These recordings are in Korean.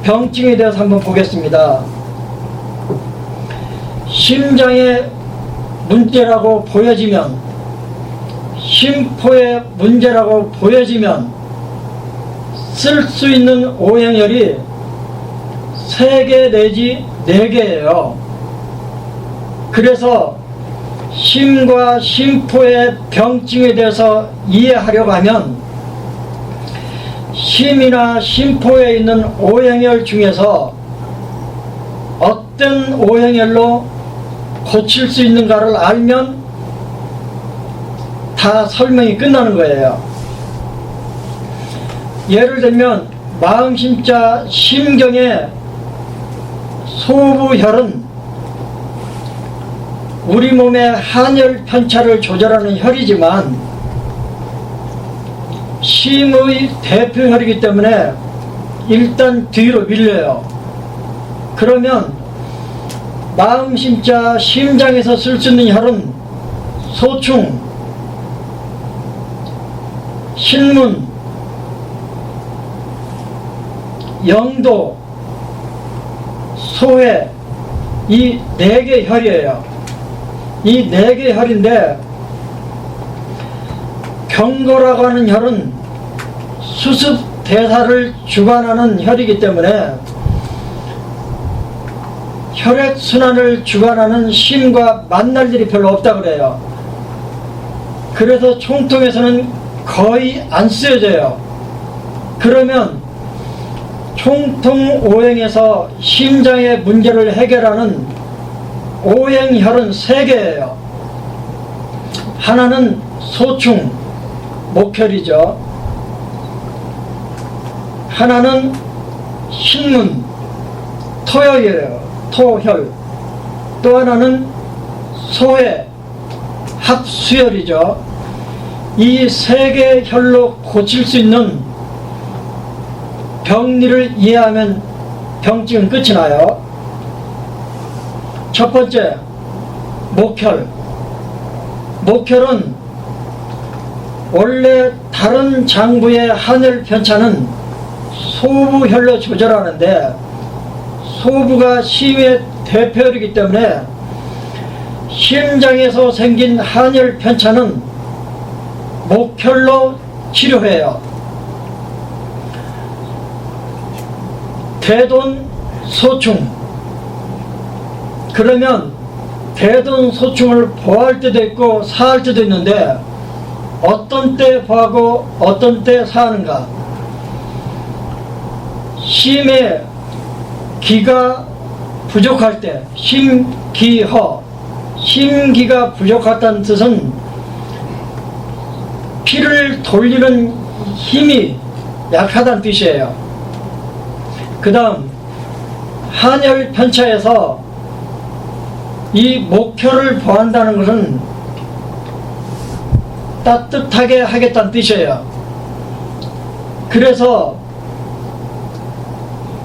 병증에 대해서 한번 보겠습니다. 심장의 문제라고 보여지면, 심포의 문제라고 보여지면 쓸 수 있는 오행열이 3개 내지 4개예요. 그래서 심과 심포의 병증에 대해서 이해하려고 하면 심이나 심포에 있는 오행열 중에서 어떤 오행열로 고칠 수 있는가를 알면 다 설명이 끝나는 거예요. 예를 들면 마음심자 심경의 소부혈은 우리 몸의 한열 편차를 조절하는 혈이지만 심의 대표혈이기 때문에 일단 뒤로 밀려요. 그러면 마음심자 심장에서 쓸 수 있는 혈은 소충, 신문, 영도, 소회, 이 4개 혈이에요. 이 4개 혈인데 경거라고 하는 혈은 수습 대사를 주관하는 혈이기 때문에 혈액순환을 주관하는 심과 만날 일이 별로 없다고 그래요. 그래서 총통에서는 거의 안 쓰여져요. 그러면 총통 오행에서 심장의 문제를 해결하는 오행혈은 3개예요. 하나는 소충, 목혈이죠. 하나는 신문, 토혈이에요. 토혈. 또 하나는 소회, 합수혈이죠. 이 3개 혈로 고칠 수 있는 병리를 이해하면 병증은 끝이 나요. 첫 번째, 목혈. 목혈은 원래 다른 장부의 한열 편차는 소부혈로 조절하는데 소부가 심의 대표혈이기 때문에 심장에서 생긴 한열 편차는 목혈로 치료해요. 대돈소충. 그러면 대돈소충을 보할 때도 있고 사할 때도 있는데 어떤 때 보하고 어떤 때 사하는가? 심의 기가 부족할 때, 심기허, 심기가 부족하다는 뜻은 피를 돌리는 힘이 약하다는 뜻이에요. 그 다음 한열 편차에서 이 목혈을 보한다는 것은 따뜻하게 하겠다는 뜻이에요. 그래서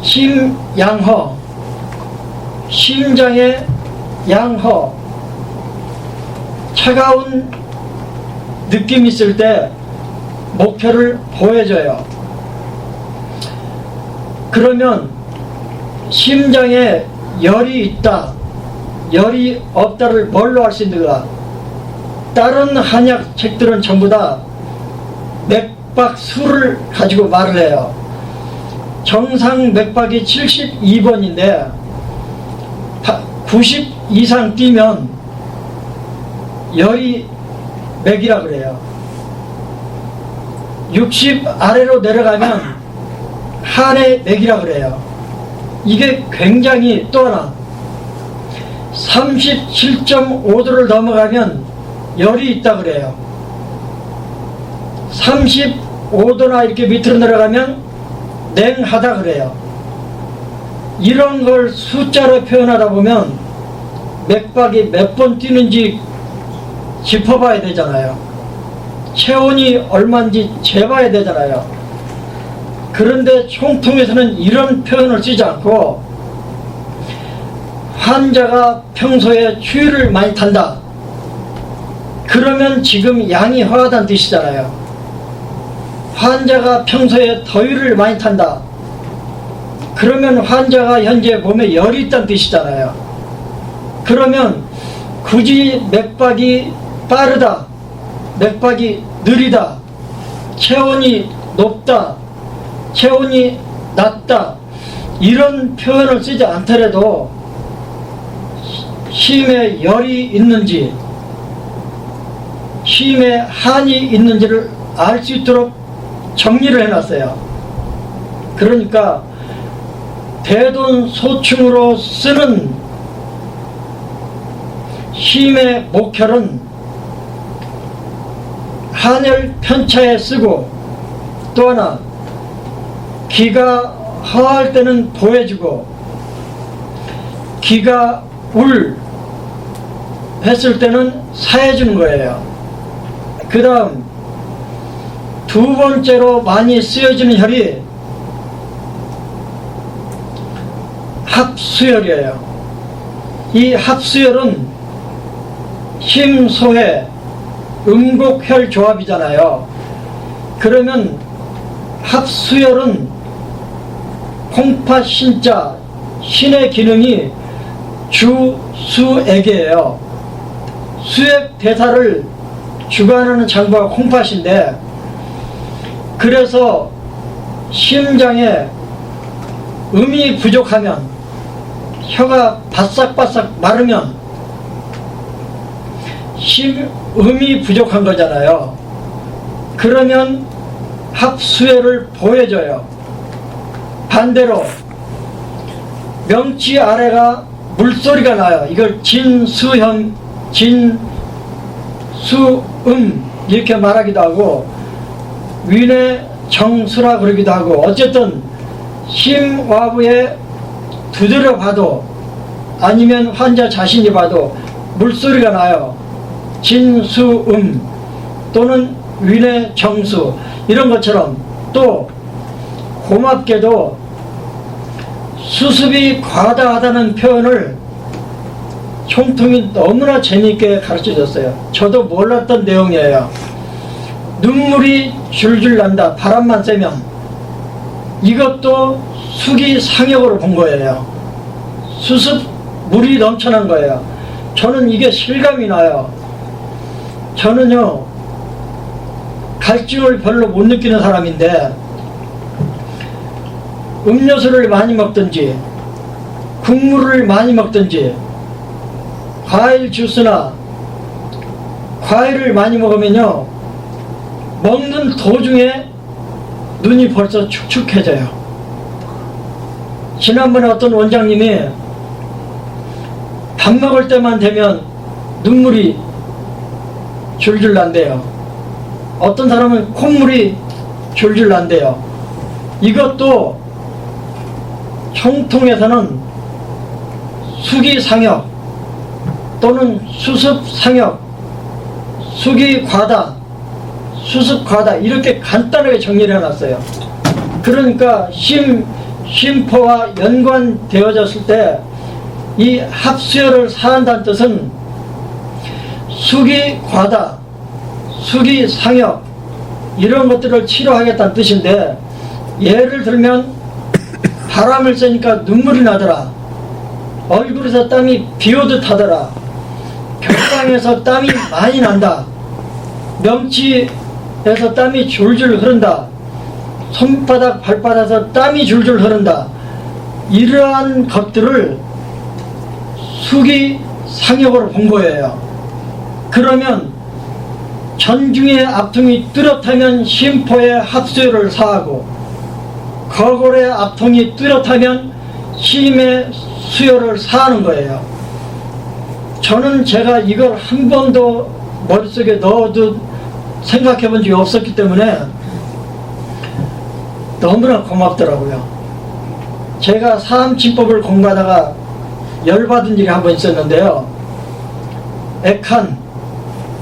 심양허, 심장의 양허, 차가운 느낌이 있을 때 목혈을 보해줘요. 그러면 심장에 열이 있다, 열이 없다를 뭘로 알 수 있는가? 다른 한약 책들은 전부 다 맥박수를 가지고 말을 해요. 정상 맥박이 72번인데 90 이상 뛰면 열이 맥이라 그래요. 60 아래로 내려가면 한의 맥이라 그래요. 이게 굉장히, 또 하나 37.5도를 넘어가면 열이 있다 그래요. 35도나 이렇게 밑으로 내려가면 냉하다 그래요. 이런 걸 숫자로 표현하다 보면 맥박이 몇 번 뛰는지 짚어봐야 되잖아요. 체온이 얼마인지 재봐야 되잖아요. 그런데 총통에서는 이런 표현을 쓰지 않고 환자가 평소에 추위를 많이 탄다. 그러면 지금 양이 허하다는 뜻이잖아요. 환자가 평소에 더위를 많이 탄다. 그러면 환자가 현재 몸에 열이 있다는 뜻이잖아요. 그러면 굳이 맥박이 빠르다, 맥박이 느리다, 체온이 높다, 체온이 낮다, 이런 표현을 쓰지 않더라도 심에 열이 있는지 심에 한이 있는지를 알 수 있도록 정리를 해놨어요. 그러니까 대둔소충으로 쓰는 심의 목혈은 한열 편차에 쓰고, 또 하나 기가 허할 때는 보해주고 기가 울 했을 때는 사해주는 거예요. 그 다음 두 번째로 많이 쓰여지는 혈이 합수혈이에요. 이 합수혈은 심소해 음곡혈 조합이잖아요. 그러면 합수혈은 콩팥 신자 신의 기능이 주수액이에요. 수액 대사를 주관하는 장부가 콩팥인데, 그래서 심장에 음이 부족하면, 혀가 바싹바싹 마르면 음이 부족한 거잖아요. 그러면 합수혈을 보여줘요. 반대로 명치 아래가 물소리가 나요. 이걸 진수염, 진수음 이렇게 말하기도 하고 위내 정수라 그러기도 하고, 어쨌든 심와부에 두드려 봐도 아니면 환자 자신이 봐도 물소리가 나요. 진수음 또는 위내 정수 이런 것처럼, 또 고맙게도 수습이 과다하다는 표현을 총통이 너무나 재미있게 가르쳐줬어요. 저도 몰랐던 내용이에요. 눈물이 줄줄 난다, 바람만 쐬면. 이것도 수기상역으로 본 거예요. 수습 물이 넘쳐난 거예요. 저는 이게 실감이 나요. 저는요 갈증을 별로 못 느끼는 사람인데, 음료수를 많이 먹든지 국물을 많이 먹든지 과일 주스나 과일을 많이 먹으면요 먹는 도중에 눈이 벌써 축축해져요. 지난번에 어떤 원장님이 밥 먹을 때만 되면 눈물이 줄줄 난대요. 어떤 사람은 콧물이 줄줄 난대요. 이것도 총통에서는 수기상역 또는 수습상역, 수기과다, 수습과다 이렇게 간단하게 정리를 해놨어요. 그러니까 심포와 연관되어졌을 때 이 합수혈을 사한다는 뜻은 수기과다, 수기상역 이런 것들을 치료하겠다는 뜻인데, 예를 들면 바람을 쐬니까 눈물이 나더라, 얼굴에서 땀이 비오듯 하더라, 벽방에서 땀이 많이 난다, 명치에서 땀이 줄줄 흐른다, 손바닥 발바닥에서 땀이 줄줄 흐른다, 이러한 것들을 수기상역으로 본 거예요. 그러면 전중의 압통이 뚜렷하면 심포의 합수혈을 사하고, 거골의 압통이 뚜렷하면 심의 수혈을 사하는 거예요. 저는 제가 이걸 한 번도 머릿속에 넣어도 생각해 본 적이 없었기 때문에 너무나 고맙더라고요. 제가 사암침법을 공부하다가 열받은 일이 한 번 있었는데요. 액한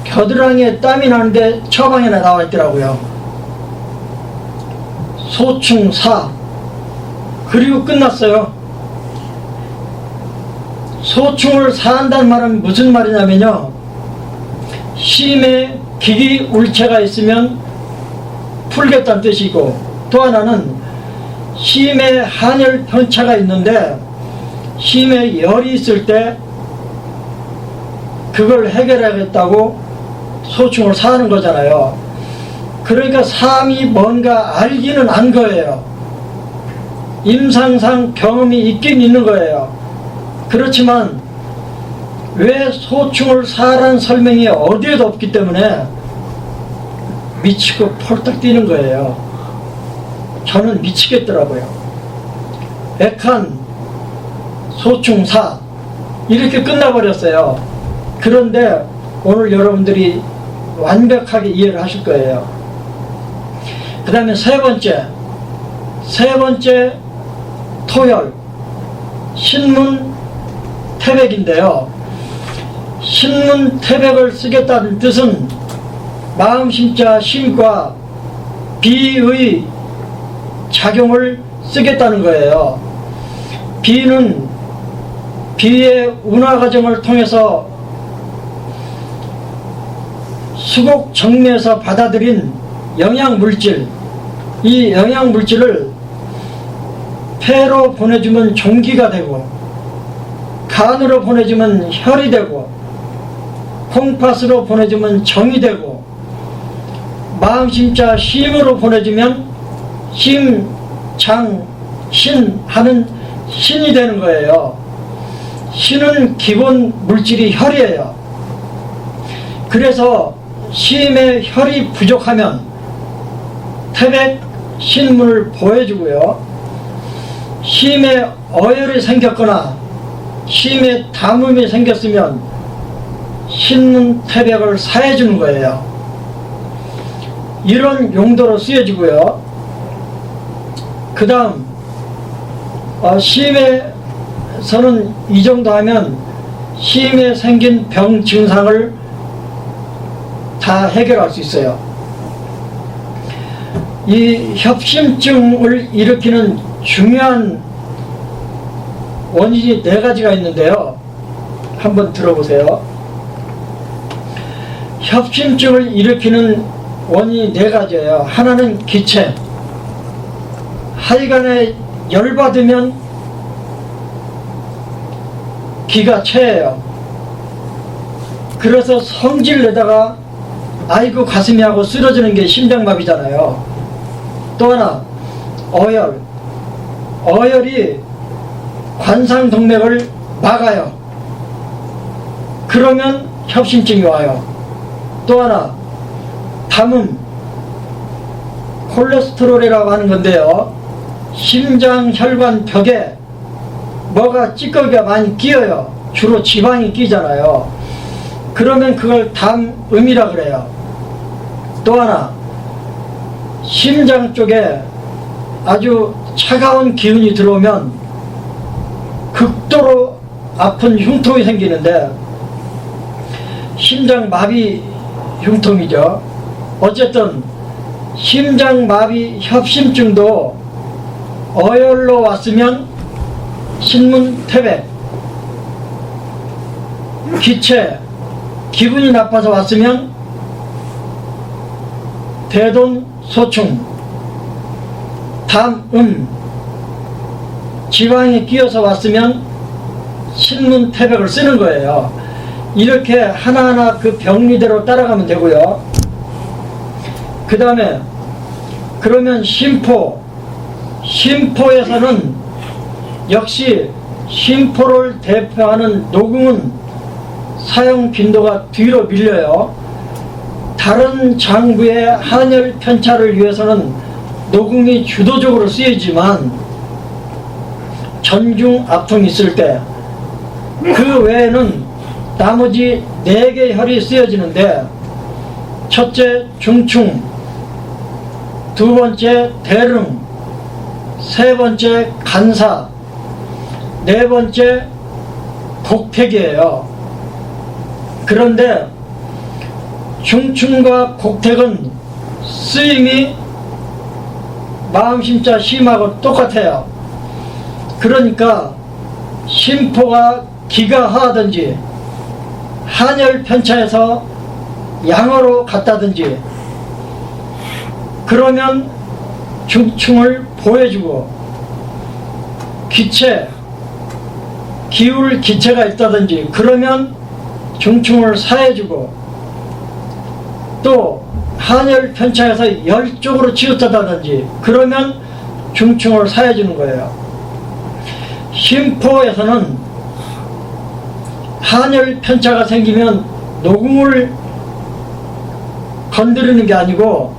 겨드랑이에 땀이 나는데 처방에나 나와 있더라고요. 소충사. 그리고 끝났어요. 소충을 사한다는 말은 무슨 말이냐면요, 심에 기기 울체가 있으면 풀겠다는 뜻이고, 또 하나는 심해 한열 편차가 있는데 심해 열이 있을 때 그걸 해결하겠다고 소충을 사는 거잖아요. 그러니까 삶이 뭔가 알기는 안 거예요. 임상상 경험이 있긴 있는 거예요. 그렇지만 왜 소충을 사라는 설명이 어디에도 없기 때문에 미치고 펄떡 뛰는 거예요. 저는 미치겠더라고요. 백한 소충사 이렇게 끝나버렸어요. 그런데 오늘 여러분들이 완벽하게 이해를 하실 거예요. 그 다음에 세 번째 토열 신문태백인데요. 신문태백을 쓰겠다는 뜻은 마음심자 심과 비의 작용을 쓰겠다는 거예요. 비는 비의 운화 과정을 통해서 수곡 정맥에서 받아들인 영양물질, 이 영양물질을 폐로 보내주면 종기가 되고 간으로 보내주면 혈이 되고 콩팥으로 보내주면 정이 되고 마음심자 심으로 보내주면 심, 장, 신 하는 신이 되는 거예요. 신은 기본 물질이 혈이에요. 그래서 심의 혈이 부족하면 태백 신문을 보여주고요. 심에 어혈이 생겼거나 심에 담음이 생겼으면 신문 태백을 사해주는 거예요. 이런 용도로 쓰여지고요. 그 다음 심에서는 이 정도 하면 심에 생긴 병 증상을 다 해결할 수 있어요. 이 협심증을 일으키는 중요한 원인이 4가지가 있는데요. 한번 들어보세요. 협심증을 일으키는 원인이 4가지예요. 하나는 기체. 하여간에 열받으면 기가 채예요. 그래서 성질 내다가 아이고 가슴이 하고 쓰러지는 게 심장마비잖아요. 또 하나 어혈. 어혈이 관상동맥을 막아요. 그러면 협심증이 와요. 또 하나 담음. 콜레스테롤이라고 하는 건데요. 심장혈관 벽에 뭐가 찌꺼기가 많이 끼어요. 주로 지방이 끼잖아요. 그러면 그걸 담음이라 그래요. 또 하나 심장 쪽에 아주 차가운 기운이 들어오면 극도로 아픈 흉통이 생기는데 심장마비 흉통이죠. 어쨌든 심장마비 협심증도 어혈로 왔으면 신문태백, 기체, 기분이 나빠서 왔으면 대동소충, 담음, 지방이 끼어서 왔으면 신문태백을 쓰는 거예요. 이렇게 하나하나 그 병리대로 따라가면 되고요. 그 다음에 그러면 심포에서는 역시 심포를 대표하는 노궁은 사용 빈도가 뒤로 밀려요. 다른 장부의 한열 편차를 위해서는 노궁이 주도적으로 쓰이지만 전중 압통이 있을 때 그 외에는 나머지 4개 혈이 쓰여지는데 첫째 중충, 두 번째 대릉, 세 번째 간사, 네 번째 곡택이에요. 그런데 중충과 곡택은 쓰임이 마음심자 심하고 똑같아요. 그러니까 심포가 기가 하하든지 한열 편차에서 양어로 갔다든지 그러면 중충을 보여주고 기체, 기울 기체가 있다든지 그러면 중충을 사해주고, 또 한열 편차에서 열 쪽으로 치우쳤다든지 그러면 중충을 사해주는 거예요. 심포에서는 한열 편차가 생기면 녹음을 건드리는 게 아니고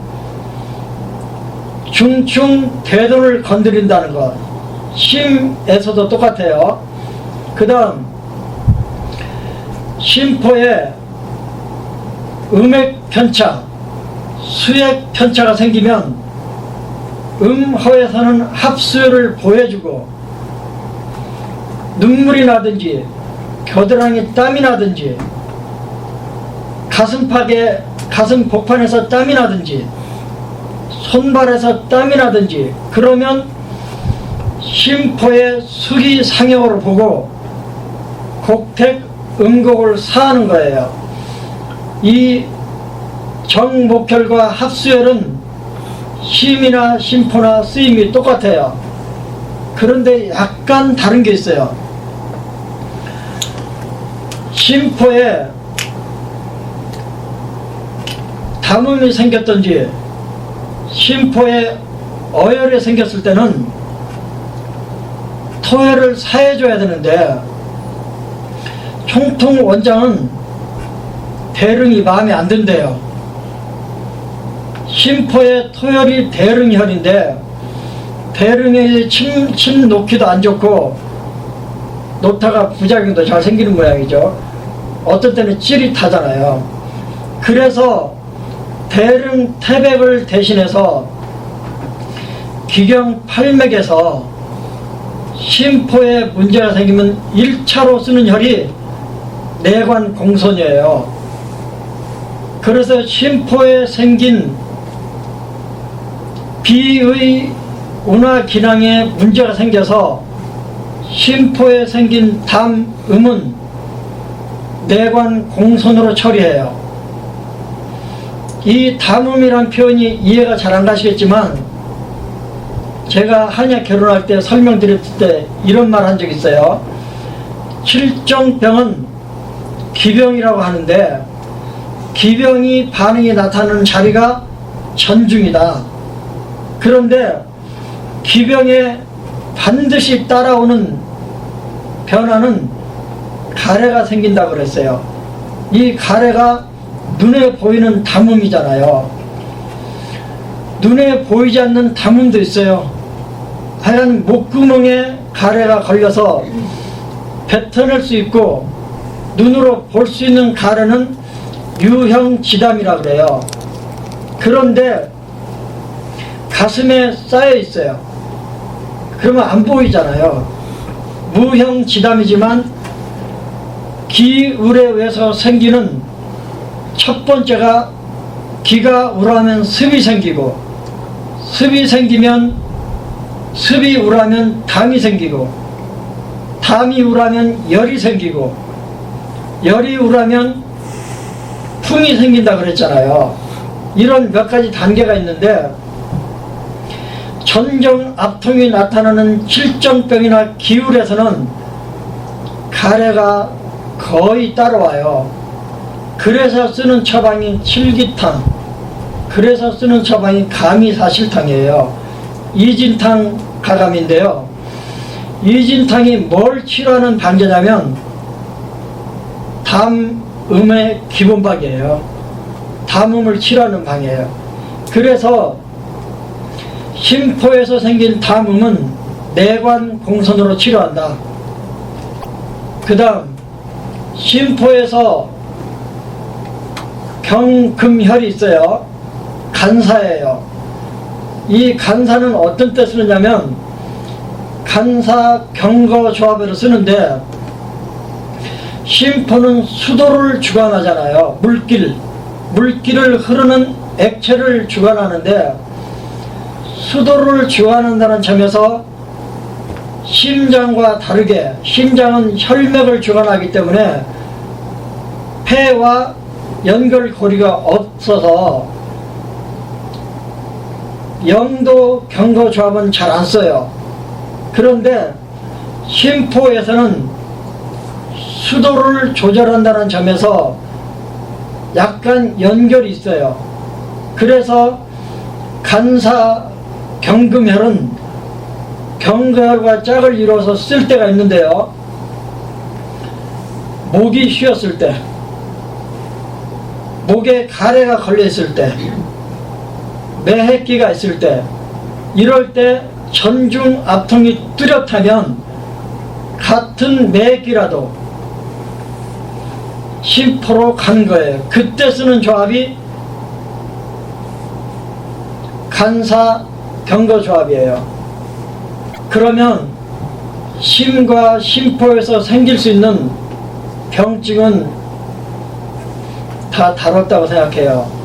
중충 대둔을 건드린다는 것. 심에서도 똑같아요. 그 다음 심포에 음액 편차, 수액 편차가 생기면 음허에서는 합수율을 보여주고, 눈물이 나든지 겨드랑이 땀이 나든지 가슴 복판에서 땀이 나든지 손발에서 땀이 나든지 그러면 심포의 수기상역으로 보고 곡택 음곡을 사하는 거예요. 이 정목혈과 합수혈은 심이나 심포나 쓰임이 똑같아요. 그런데 약간 다른 게 있어요. 심포에 담음이 생겼든지 심포에 어혈이 생겼을 때는 토혈을 사해줘야 되는데, 총통 원장은 대릉이 마음에 안 든대요. 심포에 토혈이 대릉혈인데 대릉에 침 놓기도 안 좋고 놓다가 부작용도 잘 생기는 모양이죠. 어떤 때는 찌릿하잖아요. 그래서 대릉 태백을 대신해서 기경 팔맥에서 심포에 문제가 생기면 1차로 쓰는 혈이 내관 공손이에요. 그래서 심포에 생긴 비의 운하 기낭에 문제가 생겨서 심포에 생긴 담음은 내관 공손으로 처리해요. 이 담음이란 표현이 이해가 잘 안 가시겠지만, 제가 한약 결혼할 때 설명드릴 때 이런 말 한 적 있어요. 칠정병은 기병이라고 하는데 기병이 반응이 나타나는 자리가 전중이다. 그런데 기병에 반드시 따라오는 변화는 가래가 생긴다고 그랬어요. 이 가래가 눈에 보이는 담음이잖아요. 눈에 보이지 않는 담음도 있어요. 하얀 목구멍에 가래가 걸려서 뱉어낼 수 있고 눈으로 볼 수 있는 가래는 유형지담이라고 그래요. 그런데 가슴에 쌓여 있어요. 그러면 안 보이잖아요. 무형지담이지만 기울에 의해서 생기는 첫 번째가, 기가 우라면 습이 생기고, 습이 생기면, 습이 우라면 담이 생기고, 담이 우라면 열이 생기고, 열이 우라면 풍이 생긴다 그랬잖아요. 이런 몇 가지 단계가 있는데, 전정 압통이 나타나는 칠정병이나 기울에서는 가래가 거의 따라와요. 그래서 쓰는 처방이 칠기탕, 그래서 쓰는 처방이 감이사실탕이에요. 이진탕 가감인데요. 이진탕이 뭘 치료하는 방제냐면 담음의 기본박이에요. 담음을 치료하는 방이에요. 그래서 심포에서 생긴 담음은 내관 공손으로 치료한다. 그 다음 심포에서 경금혈이 있어요. 간사예요. 이 간사는 어떤 때 쓰느냐면 간사 경거 조합으로 쓰는데, 심포는 수도를 주관하잖아요. 물길을 흐르는 액체를 주관하는데, 수도를 주관한다는 점에서 심장과 다르게 심장은 혈맥을 주관하기 때문에 폐와 연결고리가 없어서 영도 경거 조합은 잘 안 써요. 그런데 심포에서는 수도를 조절한다는 점에서 약간 연결이 있어요. 그래서 간사 경금혈은 경과혈과 짝을 이루어서 쓸 때가 있는데요. 목이 쉬었을 때, 목에 가래가 걸려있을 때, 매핵기가 있을 때, 이럴 때 전중 앞통이 뚜렷하면 같은 매핵기라도 심포로 간 거예요. 그때 쓰는 조합이 간사 경거 조합이에요. 그러면 심과 심포에서 생길 수 있는 병증은 다 다뤘다고 생각해요.